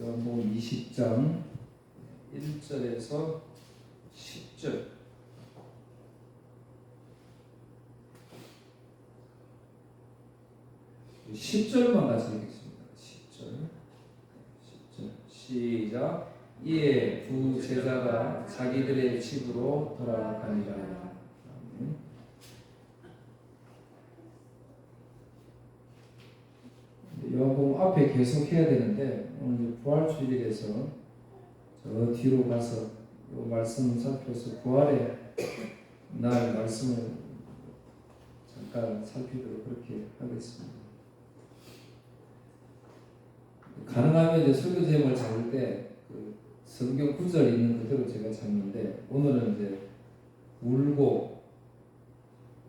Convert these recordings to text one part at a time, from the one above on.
요한복음 20장 1절에서 10절. 10절만 같이 읽겠습니다. 10절. 시작. 이에 두 제자가 자기들의 집으로 돌아가니라. 아멘. 요한복음 앞에 계속 해야 되는데 오늘 부활주일에서 저 뒤로 가서 이 말씀을 살펴서 부활의 날 말씀을 잠깐 살피도록 그렇게 하겠습니다. 가능하면 이제 설교 제목을 잡을 때 그 성경 구절 있는 그대로 제가 잡는데 오늘은 이제 울고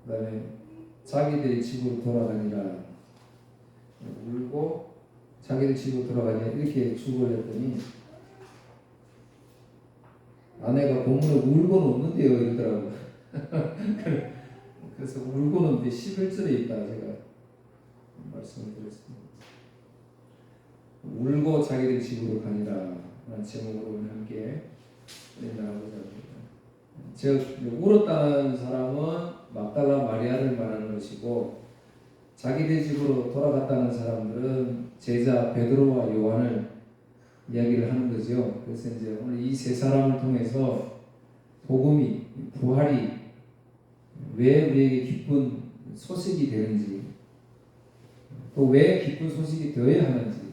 그다음에 자기들의 집으로 돌아가니라. 울고 자기들 집으로 돌아가니라 이렇게 주고를 했더니 아내가 본문에 울고는 없는데요 이러더라고요. 그래서 울고는 11절에 있다 제가 말씀을 드렸습니다. 울고 자기들 집으로 가니라 라는 제목으로 함께 나가보자 합니다. 즉 울었다는 사람은 막달라 마리아를 말하는 것이고 자기들 집으로 돌아갔다는 사람들은 제자 베드로와 요한을 이야기를 하는 거죠. 그래서 이제 오늘 이 세 사람을 통해서 복음이 부활이 왜 우리에게 기쁜 소식이 되는지 또 왜 기쁜 소식이 되어야 하는지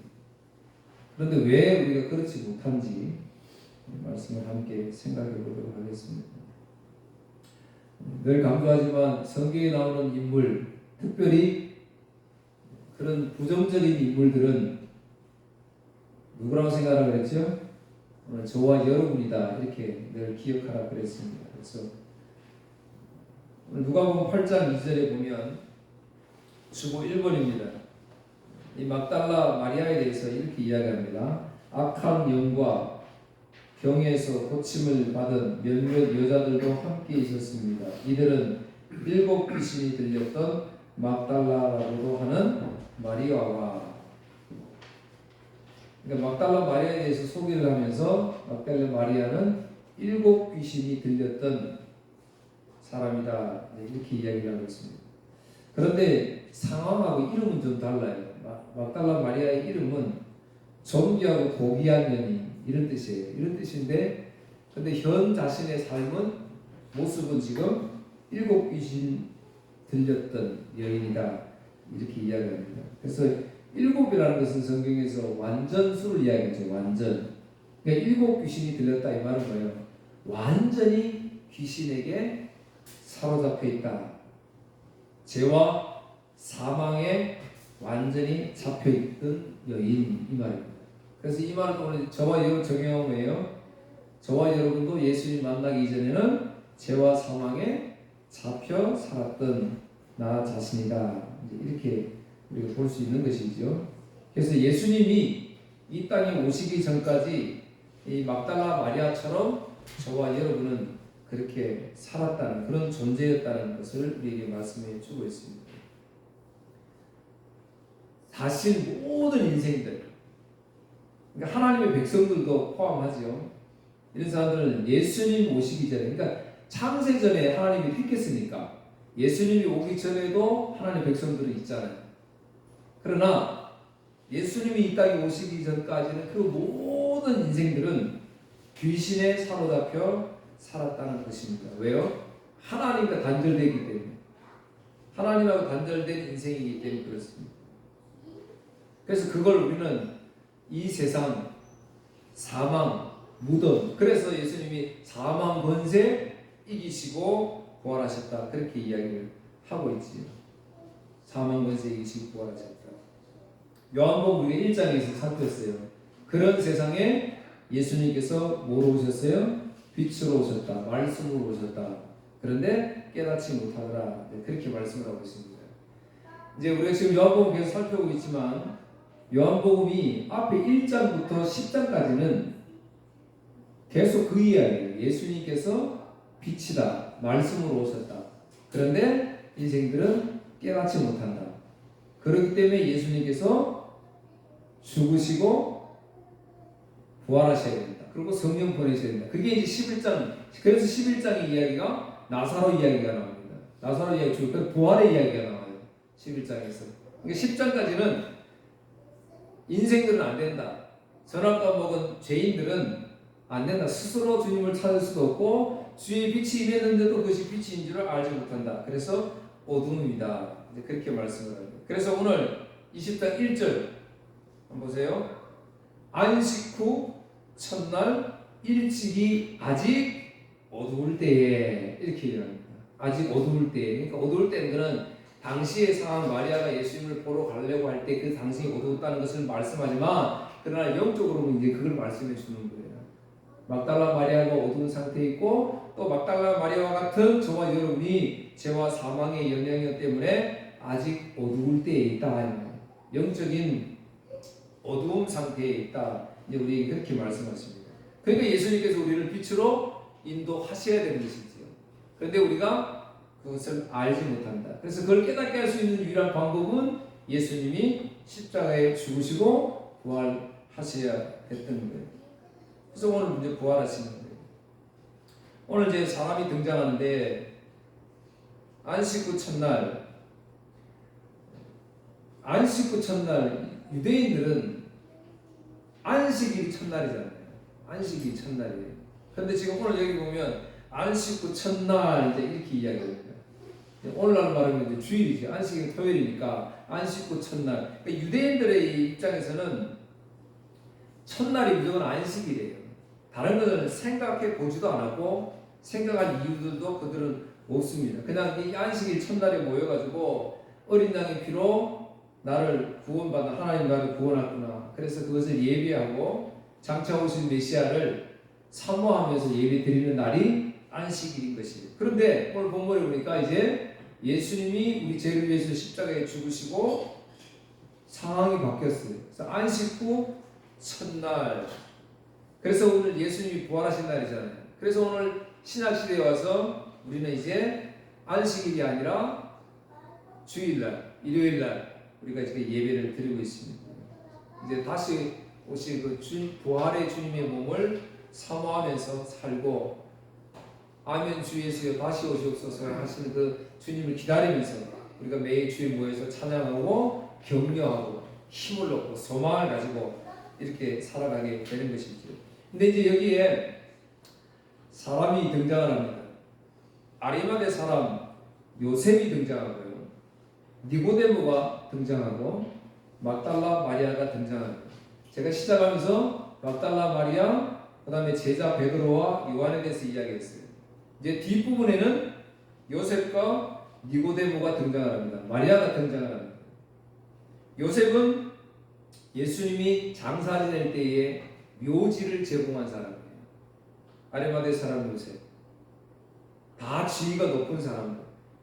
그런데 왜 우리가 그렇지 못한지 말씀을 함께 생각해 보도록 하겠습니다. 늘 강조하지만 성경에 나오는 인물 특별히 그런 부정적인 인물들은 누구라고 생각하라고 그랬죠? 오늘 저와 여러분이다 이렇게 늘 기억하라 그랬습니다. 그래서 오늘 누가복음 8장 2절에 보면 주보 1번입니다. 이 막달라 마리아에 대해서 이렇게 이야기합니다. 악한 영과 병에서 고침을 받은 몇몇 여자들도 함께 있었습니다. 이들은 7 귀신이 들렸던 막달라라고도 하는 마리아와 그러니까 막달라 마리아에 대해서 소개를 하면서 막달라 마리아는 7 귀신이 들렸던 사람이다 이렇게 이야기를 하고 있습니다. 그런데 상황하고 이름은 좀 달라요. 막달라 마리아의 이름은 존귀하고 고귀한 여인 이런 뜻이에요. 이런 뜻인데 근데 현 자신의 삶은 모습은 지금 7 귀신 들렸던 여인이다 이렇게 이야기합니다. 그래서 7이라는 것은 성경에서 완전수를 이야기하죠. 완전. 그러니까 7 귀신이 들렸다 이 말은 뭐예요? 완전히 귀신에게 사로잡혀 있다. 죄와 사망에 완전히 잡혀있던 여인 이 말입니다. 그래서 이 말은 오늘 저와 여러분 적용하면 뭐예요? 저와 여러분도 예수님 만나기 이전에는 죄와 사망에 잡혀 살았던 나 자신이다. 이렇게 우리가 볼 수 있는 것이죠. 그래서 예수님이 이 땅에 오시기 전까지 이 막달라 마리아처럼 저와 여러분은 그렇게 살았다는 그런 존재였다는 것을 우리에게 말씀해 주고 있습니다. 사실 모든 인생들, 그러니까 하나님의 백성들도 포함하죠. 이런 사람들은 예수님 오시기 전에, 그러니까 창세전에 하나님이 택했으니까 예수님이 오기 전에도 하나님의 백성들은 있잖아요. 그러나 예수님이 이 땅에 오시기 전까지는 그 모든 인생들은 귀신에 사로잡혀 살았다는 것입니다. 왜요? 하나님과 단절되기 때문에. 하나님하고 단절된 인생이기 때문에 그렇습니다. 그래서 그걸 우리는 이 세상, 사망, 무덤, 그래서 예수님이 사망 권세 이기시고 부활하셨다. 그렇게 이야기를 하고 있지요. 사망 권세 이기시고 부활하셨다. 요한복음 1장에서 살폈어요. 그런 세상에 예수님께서 뭐로 오셨어요? 빛으로 오셨다. 말씀으로 오셨다. 그런데 깨닫지 못하더라. 그렇게 말씀을 하고 있습니다. 이제 우리가 지금 요한복음 계속 살펴보고 있지만 요한복음이 앞에 1장부터 10장까지는 계속 그 이야기예요. 예수님께서 빛이다. 말씀으로 오셨다. 그런데 인생들은 깨닫지 못한다. 그렇기 때문에 예수님께서 죽으시고 부활하셔야 된다. 그리고 성령 보내셔야 된다. 그게 이제 11장, 그래서 11장의 이야기가 나사로 이야기가 나옵니다. 나사로 이야기 중, 그 부활의 이야기가 나와요. 11장에서. 그러니까 10장까지는 인생들은 안 된다. 선악과 먹은 죄인들은 안 된다. 스스로 주님을 찾을 수도 없고 주의 빛이 임했는데도 그것이 빛인 줄을 알지 못한다. 그래서 어둠이다. 이제 그렇게 말씀을 합니다. 그래서 오늘 20장 1절 한번 보세요. 안식 후 첫날 일찍이 아직 어두울 때에 이렇게 얘기합니다. 아직 어두울 때에. 그러니까 어두울 때는 그는 당시의 상황, 마리아가 예수님을 보러 가려고 할 때 그 당시에 어두웠다는 것을 말씀하지만 그러나 영적으로 이제 그걸 말씀해 주는 거예요. 막달라 마리아가 어두운 상태에 있고 또 막달라 마리아와 같은 저와 여러분이 죄와 사망의 영향력 때문에 아직 어두울 때에 있다. 영적인 어두움 상태에 있다. 이제 우리 그렇게 말씀하십니다. 그러니까 예수님께서 우리를 빛으로 인도하셔야 되는 것이지요. 그런데 우리가 그것을 알지 못한다. 그래서 그걸 깨닫게 할 수 있는 유일한 방법은 예수님이 십자가에 죽으시고 부활하셔야 했던 거예요. 그래서 오늘 이제 부활하시는 거예요. 오늘 이제 사람이 등장하는데 안식 후 첫날, 안식 후 첫날 유대인들은 안식일이 첫날이잖아요. 안식이 첫날이에요. 그런데 지금 오늘 여기 보면 안식 후 첫날 이제 이렇게 이야기합니다. 오늘날 말하면 이제 주일이지. 안식일이 토요일이니까 안식 후 첫날. 그러니까 유대인들의 입장에서는 첫날이 무조건 안식일이에요. 다른 것은 생각해 보지도 않았고 생각할 이유들도 그들은 없습니다. 그냥 이 안식일 첫날에 모여가지고 어린 양의 피로 나를 구원받아 하나님 나를 구원했구나. 그래서 그것을 예배하고 장차 오신 메시아를 사모하면서 예배 드리는 날이 안식일인 것이에요. 그런데 오늘 본문에 보니까 이제 예수님이 우리 죄를 위해서 십자가에 죽으시고 상황이 바뀌었어요. 그래서 안식 후 첫날. 그래서 오늘 예수님이 부활하신 날이잖아요. 그래서 오늘 신약시대에 와서 우리는 이제 안식일이 아니라 주일날, 일요일날 우리가 이제 예배를 드리고 있습니다. 이제 다시 오실 그 부활의 주님의 몸을 사모하면서 살고 아멘 주 예수여 다시 오시옵소서 하시는 그 주님을 기다리면서 우리가 매일 주에 모여서 찬양하고 격려하고 힘을 얻고 소망을 가지고 이렇게 살아가게 되는 것이죠. 근데 이제 여기에 사람이 등장을 합니다. 아리마대 사람 요셉이 등장하고요. 니고데모가 등장하고 막달라 마리아가 등장합니다. 제가 시작하면서 막달라 마리아, 그 다음에 제자 베드로와 요한에 대해서 이야기했어요. 이제 뒷부분에는 요셉과 니고데모가 등장을 합니다. 마리아가 등장을 합니다. 요셉은 예수님이 장사 지낼 때에 묘지를 제공한 사람이에요. 아리마대 사람 요셉. 다 지위가 높은 사람들.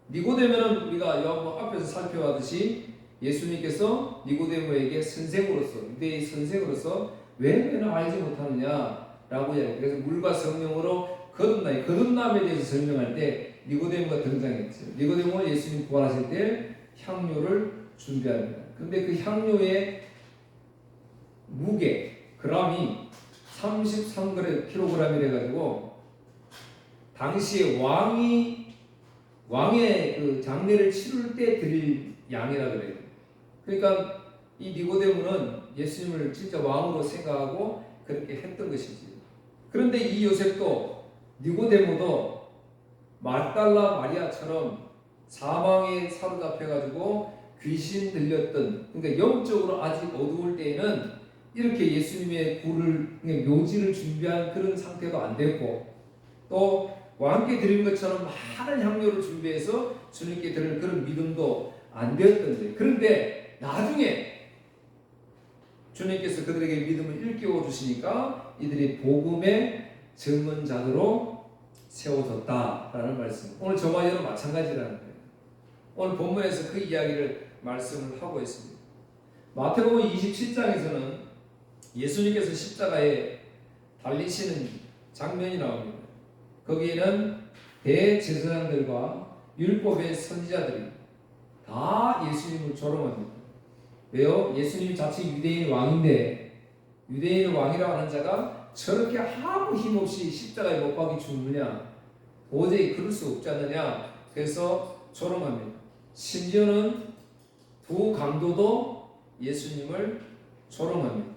니고데모는 우리가 요한복음 앞에서 살펴봤듯이 예수님께서 니고데모에게 선생으로서, 유대의 선생으로서 왜 너는 알지 못하느냐라고 이야기해요. 그래서 물과 성령으로 거듭남에 대해서 설명할 때 니고데모가 등장했죠. 니고데모는 예수님 부활하실 때 향료를 준비합니다. 그런데 그 향료의 무게, 그람이 33kg이래 가지고 당시에 왕의 그 장례를 치를 때 드릴 양이라 그래요. 그러니까 이 니고데모는 예수님을 진짜 왕으로 생각하고 그렇게 했던 것이지. 그런데 이 요셉도 니고데모도 막달라 마리아처럼 사망에 사로잡혀가지고 귀신 들렸던, 그러니까 영적으로 아직 어두울 때에는 이렇게 예수님의 묘지를 준비한 그런 상태도 안 됐고, 또 왕께 드린 것처럼 많은 향료를 준비해서 주님께 드릴 그런 믿음도 안 되었던데, 그런데 나중에 주님께서 그들에게 믿음을 일깨워 주시니까 이들이 복음의 증언자들로 세워졌다라는 말씀. 오늘 저와 여러분 마찬가지라는 거예요. 오늘 본문에서 그 이야기를 말씀을 하고 있습니다. 마태복음 27장에서는 예수님께서 십자가에 달리시는 장면이 나옵니다. 거기에는 대제사장들과 율법의 선지자들이 다 예수님을 조롱합니다. 왜요? 예수님이 자칫 유대인 왕인데 유대인의 왕이라고 하는 자가 저렇게 아무 힘없이 십자가에 못 박이 죽느냐? 도저히 그럴 수 없지 않느냐? 그래서 조롱합니다. 심지어는 두 강도도 예수님을 조롱합니다.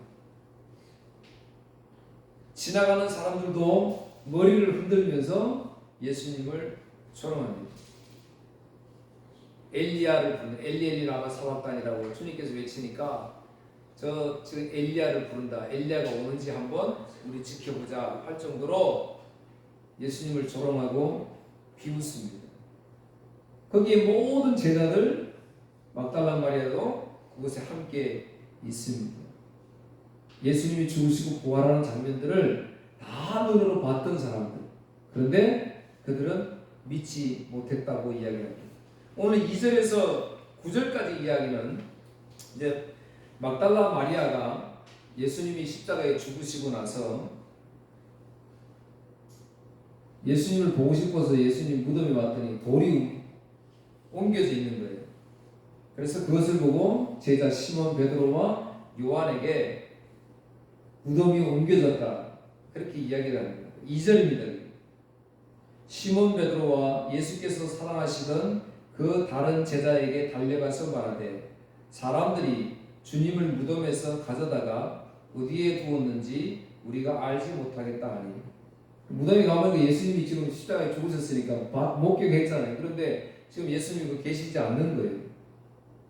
지나가는 사람들도 머리를 흔들면서 예수님을 조롱합니다. 엘리야를 부르는 엘리 라마 사박단이라고 주님께서 외치니까 지금 엘리야를 부른다. 엘리야가 오는지 한번 우리 지켜보자 할 정도로 예수님을 조롱하고 비웃습니다. 거기에 모든 제자들 막달라 마리아도 그곳에 함께 있습니다. 예수님이 죽으시고 부활하는 장면들을 다 눈으로 봤던 사람들. 그런데 그들은 믿지 못했다고 이야기합니다. 오늘 2절에서 9절까지 이야기는 이제 막달라 마리아가 예수님이 십자가에 죽으시고 나서 예수님을 보고 싶어서 예수님 무덤에 왔더니 돌이 옮겨져 있는 거예요. 그래서 그것을 보고 제자 시몬 베드로와 요한에게 무덤이 옮겨졌다 그렇게 이야기를 합니다. 2절입니다. 시몬 베드로와 예수께서 사랑하시던 그 다른 제자에게 달려가서 말하되 사람들이 주님을 무덤에서 가져다가 어디에 두었는지 우리가 알지 못하겠다 하니 무덤에 가면 예수님이 지금 십자가에 죽으셨으니까 목격했잖아요. 그런데 지금 예수님이 계시지 않는 거예요.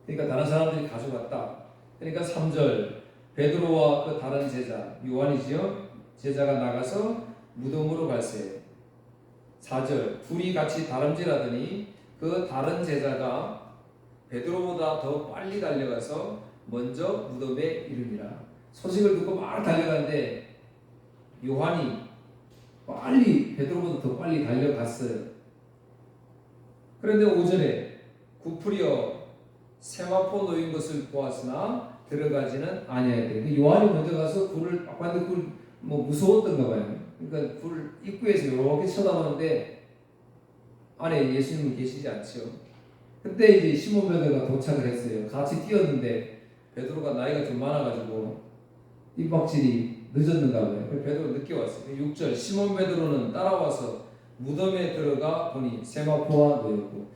그러니까 다른 사람들이 가져갔다. 그러니까 3절 베드로와 그 다른 제자 요한이지요. 제자가 나가서 무덤으로 갈세. 4절 둘이 같이 다름질하더니 그 다른 제자가 베드로보다 더 빨리 달려가서 먼저 무덤에 이르니라. 소식을 듣고 막 달려가는데 요한이 빨리 베드로보다 더 빨리 달려갔어요. 그런데 5절에 구풀이여 세마포 놓인 것을 보았으나 들어가지는 아니하였대. 요한이 먼저 가서 굴을 봤는데 굴 무서웠던가 봐요. 그러니까 굴 입구에서 이렇게 쳐다보는데 안에 예수님은 계시지 않죠. 그때 이제 시몬 베드로가 도착을 했어요. 같이 뛰었는데 베드로가 나이가 좀 많아가지고 입박질이 늦었는가 봐요. 베드로 늦게 왔어요. 6절 시몬 베드로는 따라와서 무덤에 들어가 보니 세마포가 놓였고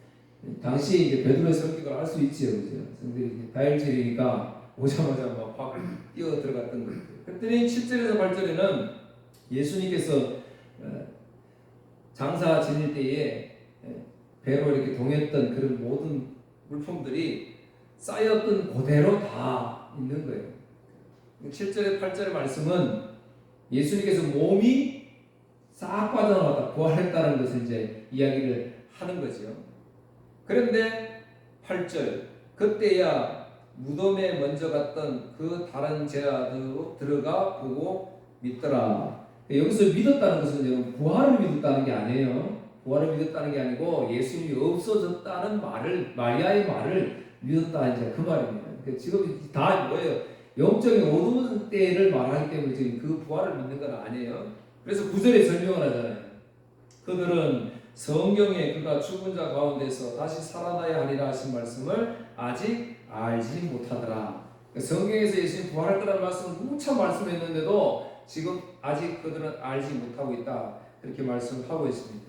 당시 이제 베드로의 성격을 알 수 있지요, 그죠? 성들이 다혈질이니까 오자마자 막 확 뛰어 들어갔던 거예요. 그랬더니 7절에서 8절에는 예수님께서 장사 지낼 때에 배로 이렇게 동했던 그런 모든 물품들이 쌓였던 그대로 다 있는 거예요. 7절에 8절의 말씀은 예수님께서 몸이 싹 빠져나왔다, 부활했다는 것을 이제 이야기를 하는 거죠. 그런데 8절 그때야 무덤에 먼저 갔던 그 다른 제자도 들어가 보고 믿더라. 여기서 믿었다는 것은 부활을 믿었다는 게 아니에요. 부활을 믿었다는 게 아니고 예수님이 없어졌다는 말을 마리아의 말을 믿었다 이제 그 말입니다. 지금 다 뭐예요? 영적인 어두운 때를 말하기 때문에 지금 그 부활을 믿는 건 아니에요. 그래서 9절에 설명을 하잖아요. 그들은 성경에 그가 죽은 자 가운데서 다시 살아나야 하리라 하신 말씀을 아직 알지 못하더라. 성경에서 예수님 부활할 거라는 말씀을 무차 말씀했는데도 지금 아직 그들은 알지 못하고 있다. 그렇게 말씀을 하고 있습니다.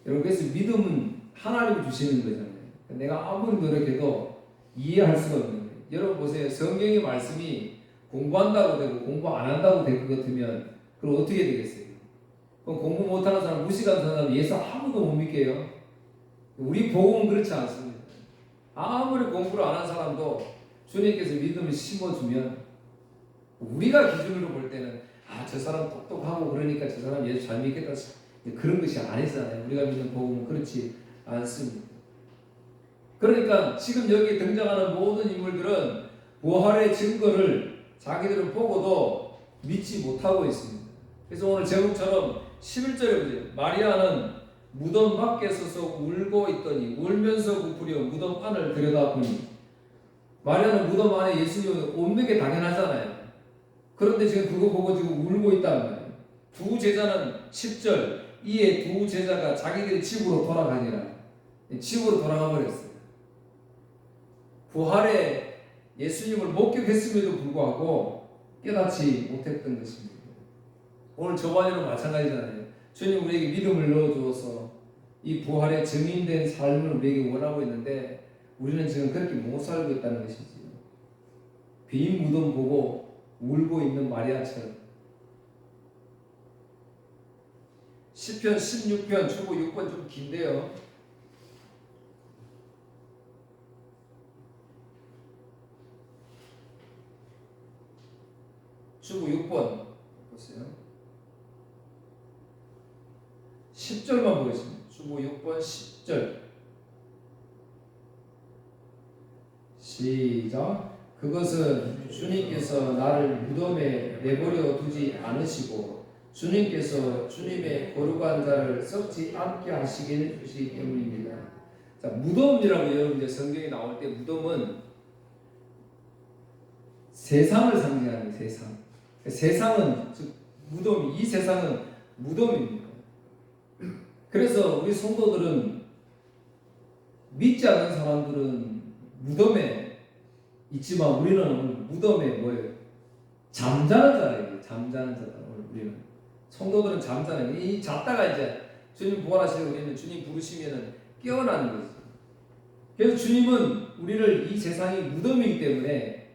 여러분 그래서 믿음은 하나님이 주시는 거잖아요. 내가 아무리 노력해도 이해할 수가 없는 거예요. 여러분 보세요. 성경의 말씀이 공부한다고 되고 공부 안 한다고 될 것 같으면 그럼 어떻게 되겠어요? 그럼 공부 못하는 사람, 무식한 사람 예수 아무도 못 믿게요. 우리 복음은 그렇지 않습니다. 아무리 공부를 안 한 사람도 주님께서 믿음을 심어주면 우리가 기준으로 볼 때는 저 사람 똑똑하고 그러니까 저 사람 예수 잘 믿겠다 그런 것이 아니잖아요. 우리가 믿는 복음은 그렇지 않습니다. 그러니까 지금 여기 등장하는 모든 인물들은 부활의 증거를 자기들은 보고도 믿지 못하고 있습니다. 그래서 오늘 제목처럼 11절에 보세요. 마리아는 무덤 밖에 서서 울고 있더니 울면서 부풀려 무덤 안을 들여다보니 마리아는 무덤 안에 예수님이 없는 게 당연하잖아요. 그런데 지금 그거 보고 지금 울고 있다는 거예요. 두 제자는 10절 이에 두 제자가 자기들의 집으로 돌아가니라. 집으로 돌아가 버렸어요. 부활에 예수님을 목격했음에도 불구하고 깨닫지 못했던 것입니다. 오늘 저번에도 마찬가지잖아요. 주님 우리에게 믿음을 넣어주어서 이 부활의 증인된 삶을 우리에게 원하고 있는데 우리는 지금 그렇게 못 살고 있다는 것이지요. 빈 무덤 보고 울고 있는 마리아처럼. 시편 16편 초보 6번 좀 긴데요. 주부 6번 보세요. 10절만 보겠습니다. 주부 6번 10절 시작. 그것은 주님께서 나를 무덤에 내버려 두지 않으시고 주님께서 주님의 거룩한 자를 썩지 않게 하시길 주시기 때문입니다. 자, 무덤이라고 여러분 이제 성경에 나올 때 무덤은 세상을 상징하는 세상. 세상은 즉 무덤이 이 세상은 무덤입니다. 그래서 우리 성도들은 믿지 않는 사람들은 무덤에 있지만 우리는 무덤에 뭐예요? 잠자는 자예요. 잠자는 자다. 우리는 성도들은 잠자는 이 잤다가 이제 주님 부활하시고 우리는 주님 부르시면은 깨어나는 거죠. 그래서 주님은 우리를 이 세상이 무덤이기 때문에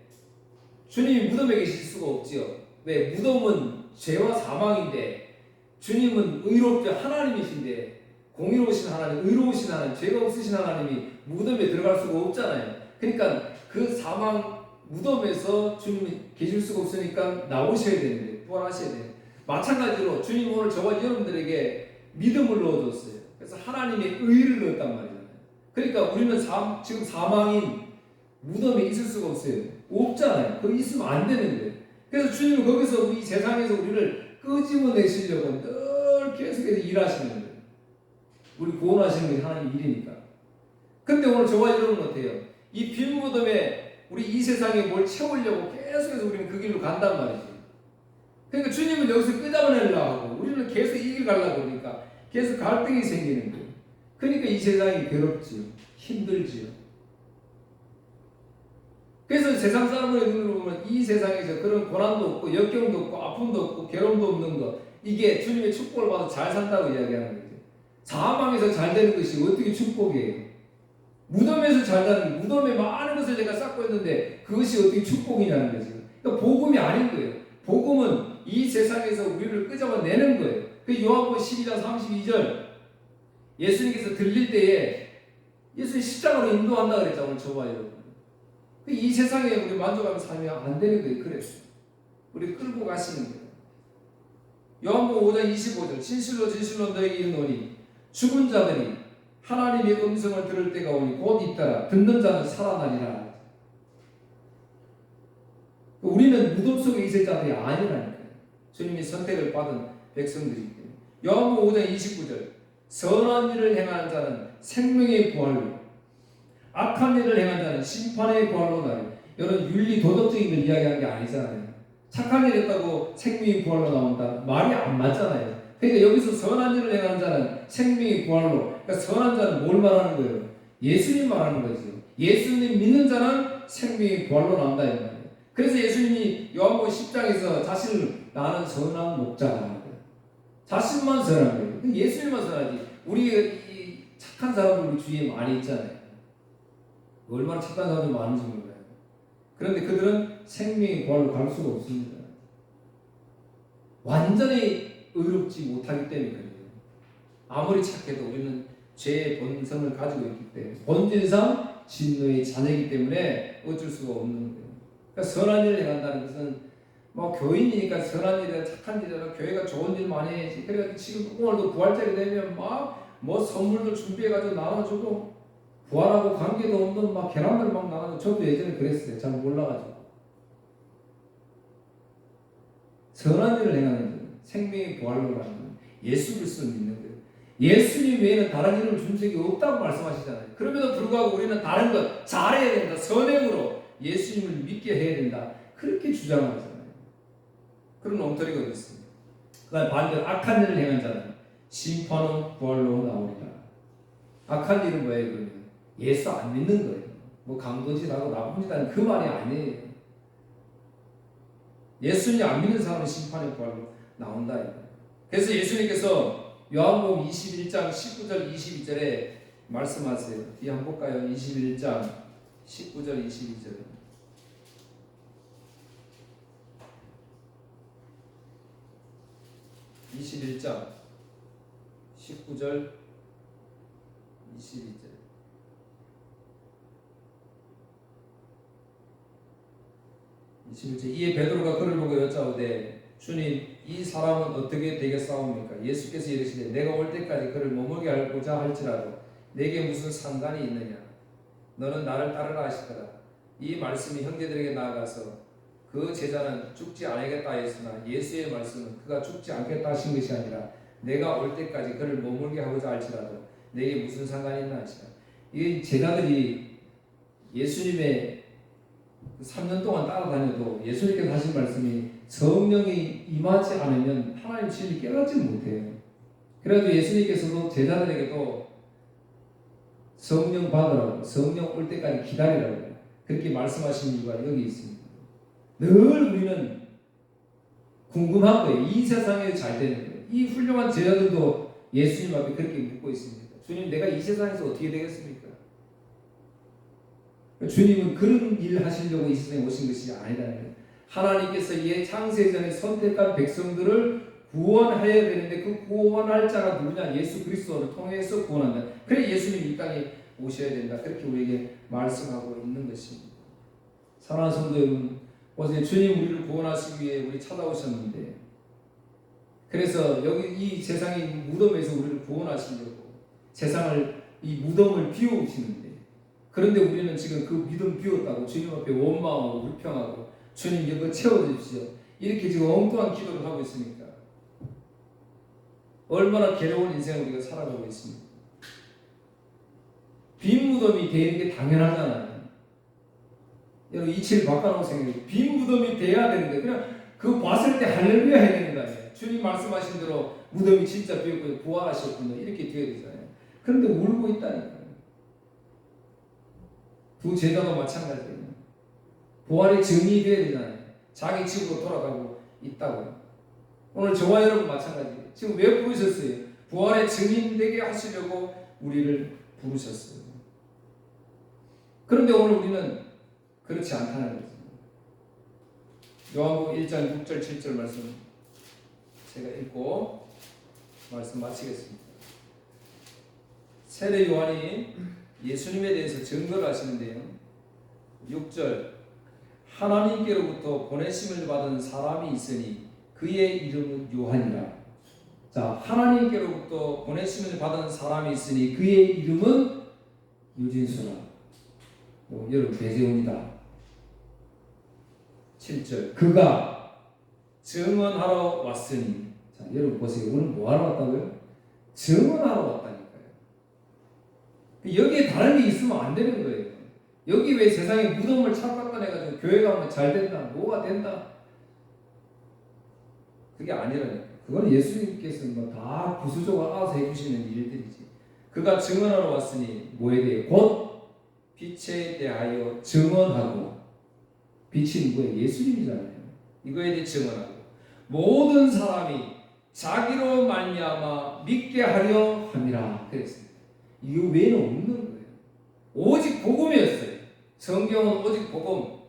주님이 무덤에 계실 수가 없지요. 왜? 무덤은 죄와 사망인데 주님은 의롭죠. 하나님이신데 공의로우신 하나님, 의로우신 하나님, 죄가 없으신 하나님이 무덤에 들어갈 수가 없잖아요. 그러니까 그 사망 무덤에서 주님이 계실 수가 없으니까 나오셔야 되는데 부활하셔야 돼요. 마찬가지로 주님 오늘 저와 여러분들에게 믿음을 넣어줬어요. 그래서 하나님의 의를 넣었단 말이잖아요. 그러니까 우리는 지금 사망인 무덤에 있을 수가 없어요. 없잖아요. 거기 있으면 안 되는 거예요. 그래서 주님은 거기서 이 세상에서 우리를 끄집어내시려고 늘 계속해서 일하시는 거예요. 우리 구원하시는 게 하나님 일이니까. 근데 오늘 저와 여러분은 어때요? 이 빈 무덤에 우리 이 세상에 뭘 채우려고 계속해서 우리는 그 길로 간단 말이죠. 그러니까 주님은 여기서 끄집어내려고 하고 우리는 계속 이 길 가려고 그러니까 계속 갈등이 생기는 거예요. 그러니까 이 세상이 괴롭지요. 힘들지요. 그래서 세상 사람들의 눈으로 보면 이 세상에서 그런 고난도 없고 역경도 없고 아픔도 없고 괴로움도 없는 것, 이게 주님의 축복을 받아 잘 산다고 이야기하는 거죠. 사망에서 잘 되는 것이 어떻게 축복이에요? 무덤에서 잘 되는, 무덤에 많은 것을 내가 쌓고 있는데 그것이 어떻게 축복이냐는 거죠. 그러니까 복음이 아닌 거예요. 복음은 이 세상에서 우리를 끄집어내는 거예요. 그 요한복음 12장 32절 예수님께서 들릴 때에 예수님 십자가로 인도한다 그랬잖아요. 오늘 저와 여러분. 이 세상에 우리 만족하며 살면 안 되는 거예요. 그래서 우리 끌고 가시는 거예요. 요한복음 5장 25절 진실로 진실로 너에게 이르노니 죽은 자들이 하나님의 음성을 들을 때가 오니 곧 잇따라 듣는 자는 살아나리라. 우리는 무덤 속에 있을 자들이 아니라니까요. 주님이 선택을 받은 백성들이기 때문에. 요한복음 5장 29절 선한 일을 행하는 자는 생명의 부활로 악한 일을 행한 자는 심판의 부활로 나요. 여러분 윤리 도덕적인 걸 이야기하는 게 아니잖아요. 착한 일 했다고 생명의 부활로 나온다. 말이 안 맞잖아요. 그러니까 여기서 선한 일을 행하는 자는 생명의 부활로. 그러니까 선한 자는 뭘 말하는 거예요? 예수님 말하는 거죠. 예수님 믿는 자는 생명의 부활로 나온다 이 말이에요. 그래서 예수님이 요한복음 10장에서 자신을 나는 선한 목자다. 자신만 선한 거예요. 예수님만 선하지. 우리 이 착한 사람들 우리 주위에 많이 있잖아요. 얼마나 착한 사람들이 많은지 몰라요. 그런데 그들은 생명의 부활로 갈 수가 없습니다. 완전히 의롭지 못하기 때문에 그래요. 아무리 착해도 우리는 죄의 본성을 가지고 있기 때문에 본질상 진노의 자녀이기 때문에 어쩔 수가 없는 거예요. 그러니까 선한 일을 행한다는 것은 뭐 교인이니까 선한 일이나 착한 일이나 교회가 좋은 일 많이 해야지. 그러니까 지금 오늘도 부활절이 되면 막 뭐 선물도 준비해가지고 나눠주고 부활하고 관계도 없는 막 계란들 막 나눠주고 저도 예전에 그랬어요. 잘 몰라가지고. 선한 일을 행하는 생명의 부활로 가는 예수 그리스도를 믿는 거예요. 예수님 외에는 다른 이름을 준 적이 없다고 말씀하시잖아요. 그럼에도 불구하고 우리는 다른 것 잘해야 된다. 선행으로 예수님을 믿게 해야 된다. 그렇게 주장하잖아요. 그런 엉터리가 어디 있습니까? 그 다음에 반대로 악한 일을 행한 자는 심판은 부활로 나오리라. 악한 일은 뭐예요? 그러면 예수 안 믿는 거예요. 뭐 강도질하고 나쁜 짓 하는 그 말이 아니에요. 예수님 안 믿는 사람은 심판의 부활로 나온다. 그래서 예수님께서 요한복음 21장 19절 22절에 말씀하세요. 뒤 한번 볼까요? 21장 19절 22절. 21장 19절 22절. 이에 베드로가 그를 보고 여짜오되 주님 이 사람은 어떻게 되겠사옵니까? 예수께서 이르시되 내가 올 때까지 그를 머물게 하고자 할지라도 내게 무슨 상관이 있느냐? 너는 나를 따르라 하시더라. 이 말씀이 형제들에게 나아가서 그 제자는 죽지 않겠다 했으나 예수의 말씀은 그가 죽지 않겠다 하신 것이 아니라 내가 올 때까지 그를 머물게 하고자 할지라도 내게 무슨 상관이 있나 하시라. 이 제자들이 예수님의 3년 동안 따라다녀도 예수님께서 하신 말씀이 성령이 임하지 않으면 하나님 진리 깨닫지 못해요. 그래도 예수님께서도 제자들에게도 성령 받으라고, 성령 올 때까지 기다리라고 그렇게 말씀하신 이유가 여기 있습니다. 늘 우리는 궁금한 거예요. 이 세상에 잘 되는 거예요. 이 훌륭한 제자들도 예수님 앞에 그렇게 묻고 있습니다. 주님, 내가 이 세상에서 어떻게 되겠습니까? 주님은 그런 일을 하시려고 이 세상에 오신 것이 아니라는 거예요. 하나님께서 창세전에 선택한 백성들을 구원해야 되는데 그 구원할 자가 누구냐? 예수 그리스도를 통해서 구원한다. 그래 예수님이 이 땅에 오셔야 된다. 그렇게 우리에게 말씀하고 있는 것입니다. 사랑하는 성도 여러분, 어제 주님 우리를 구원하시기 위해 우리 찾아오셨는데, 그래서 여기 이 세상의 무덤에서 우리를 구원하시려고 세상을 이 무덤을 비워오시는데, 그런데 우리는 지금 그 무덤 비웠다고 주님 앞에 원망하고 불평하고 주님 이거 채워주십시오 이렇게 지금 엉뚱한 기도를 하고 있으니까 얼마나 괴로운 인생을 우리가 살아가고 있습니다. 빈 무덤이 되는 게 당연하잖아요. 여러분 이치를 바꿔놓고 생각해요. 빈 무덤이 돼야 되는데 그냥 그 봤을 때 할렐루야 해야 되는 거 아니에요. 주님 말씀하신 대로 무덤이 진짜 비었고 부활하셨군요. 이렇게 되어야 되잖아요. 그런데 울고 있다니까요. 두 제자도 마찬가지예요. 부활의 증인이 되어야 되잖아요. 자기 집으로 돌아가고 있다고요. 오늘 저와 여러분 마찬가지예요. 지금 왜 부르셨어요? 부활의 증인 되게 하시려고 우리를 부르셨어요. 그런데 오늘 우리는 그렇지 않다는 거죠. 요한복음 1장 6절 7절 말씀 제가 읽고 말씀 마치겠습니다. 세례 요한이 예수님에 대해서 증거를 하시는데요. 6절 하나님께로부터 보내심을 받은 사람이 있으니 그의 이름은 요한이라. 자, 하나님께로부터 보내심을 받은 사람이 있으니 그의 이름은 유진수라. 여러분 배재훈이다. 7절 그가 증언하러 왔으니. 자, 여러분 보세요. 오늘 뭐 하러 왔다고요? 증언하러 왔다니까요. 여기에 다른 게 있으면 안 되는 거예요. 여기 왜 세상에 무덤을 착각해가지고 교회 가면 잘 된다, 뭐가 된다. 그게 아니라니까. 그건 예수님께서 뭐 다 부수적으로 알아서 해주시는 일들이지. 그가 증언하러 왔으니 뭐에 대해? 곧 빛에 대하여 증언하고. 빛이 누구예요? 예수님이잖아요. 이거에 대해 증언하고 모든 사람이 자기로 말미암아 믿게 하려 함이라 그랬습니다. 이거 외에는 없는 거예요. 오직 복음이었어요. 성경은 오직 복음.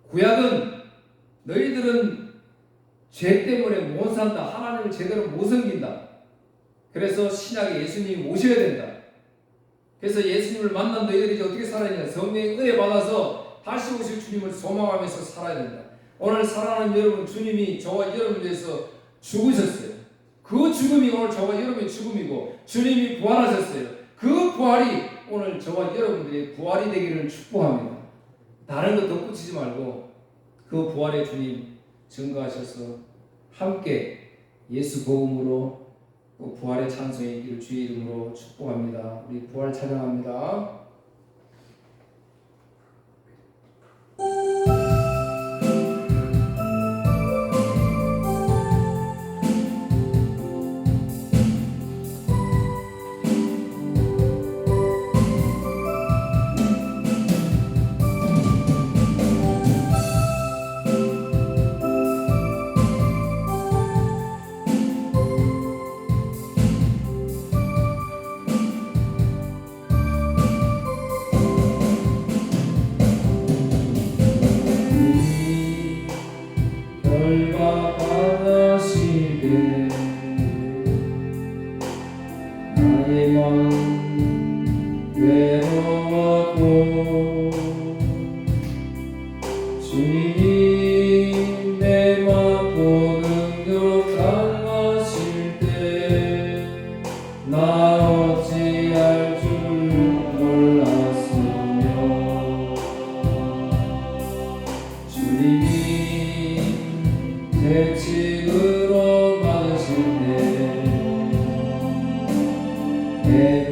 구약은 너희들은 죄 때문에 못 산다. 하나님을 제대로 못 섬긴다. 그래서 신약에 예수님이 오셔야 된다. 그래서 예수님을 만난 너희들이 어떻게 살아야 되냐. 성령의 은혜 받아서 다시 오실 주님을 소망하면서 살아야 된다. 오늘 사랑하는 여러분, 주님이 저와 여러분을 위해서 죽으셨어요. 그 죽음이 오늘 저와 여러분의 죽음이고 주님이 부활하셨어요. 그 부활이 오늘 저와 여러분들의 부활이 되기를 축복합니다. 다른 거 덧붙이지 말고 그 부활의 주님 증거하셔서 함께 예수 복음으로 부활의 찬송의 길을 주의 이름으로 축복합니다. 우리 부활 찬양합니다. 강하시되 나의 마음 외로워도 주님이 내 맘 보는 것 강하실 때 나 어찌할 줄 몰랐으며 주님이 채찍으로 맞으실 때